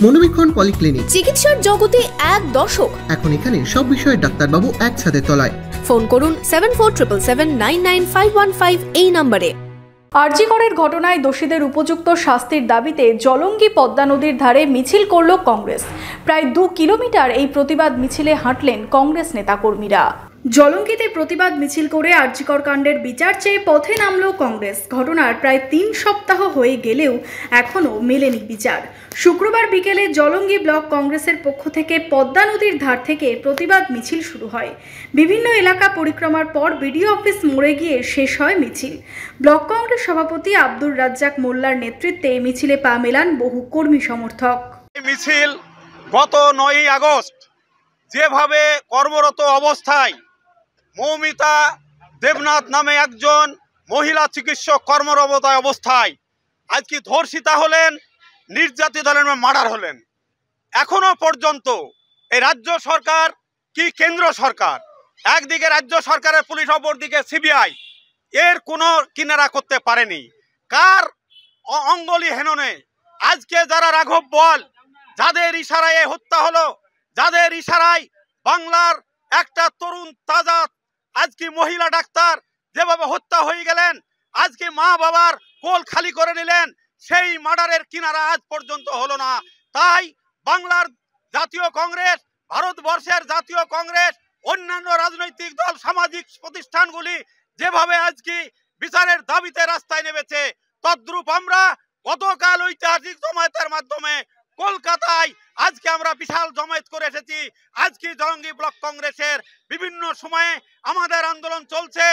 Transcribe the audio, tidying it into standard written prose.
মনোবীক্ষণ polyclinic, চিকিৎসার জগতে এক দশক। এখন এখানে সব বিষয়ে ডাক্তারবাবু একসাথে তলায়। ফোন করুন 7477799515 এই নম্বরে। আরজি করের ঘটনায় দোষীদের উপযুক্ত শাস্তির দাবিতে জলঙ্গি পদ্মা নদীর ধারে মিছিল করল কংগ্রেস। প্রায় 2 কিলোমিটার এই প্রতিবাদ মিছিলে হাঁটলেন কংগ্রেস নেতাকর্মীরা। জলঙ্গিতে প্রতিবাদ মিছিল করে আরজি কর কাণ্ডের বিচার চেয়ে পথে নামল কংগ্রেস। ঘটনার প্রায় 3 সপ্তাহ হয়ে গেলেও এখনও মেলেনি বিচার। শুক্রবার বিকেলে জলঙ্গি ব্লক কংগ্রেসের পক্ষ থেকে পদ্মা নদীর ধার থেকে প্রতিবাদ মিছিল শুরু হয়। বিভিন্ন এলাকা পরিক্রমার পর বিডিও অফিস মোড়ে গিয়ে শেষ হয় মিছিল। ব্লক কংগ্রেস সভাপতি আব্দুর রাজ্জাক মোল্লার নেতৃত্বে মিছিলে পা মেলান বহু কর্মী সমর্থক। মিছিল গত 9ই আগস্ট যেভাবে কর্মরত অবস্থায় মৌমিতা দেবনাথ নামে একজন মহিলা চিকিৎসক কর্মরত অবস্থায় আজকে ধর্ষিতা হলেন, নির্যাতিত হলেন, মার্ডার হলেন। এখনো পর্যন্ত এই রাজ্য সরকার কি কেন্দ্র সরকার, একদিকে রাজ্য সরকারের পুলিশ, অপরদিকে সিবিআই এর কোনো কিনারা করতে পারেনি। কার অঙ্গলি হেননে আজকে যারা রাঘব বোয়াল, যাদের ইশারায় হত্যা হলো, যাদের ইশারায় বাংলার একটা তরুণ তাজা আজকে মহিলা ডাক্তার যেভাবে হত্যা হয়ে গেলেন, আজকে মা বাবার কোল খালি করে নিলেন, সেই মার্ডারের কিনারা আজ পর্যন্ত হলো না। তাই বাংলার জাতীয় কংগ্রেস, ভারতবর্ষের জাতীয় কংগ্রেস, অন্যান্য রাজনৈতিক দল, সামাজিক প্রতিষ্ঠানগুলি যেভাবে আজকে বিচারের দাবিতে রাস্তায় নেমেছে, তদ্রূপ আমরা গতকাল ঐতিহাসিক জমায়েতের মাধ্যমে কলকাতায় আজকে আমরা বিশাল জমায়েত করে এসেছি। আজকে জলঙ্গি ব্লক কংগ্রেসের বিভিন্ন সময়ে আমাদের আন্দোলন চলছে।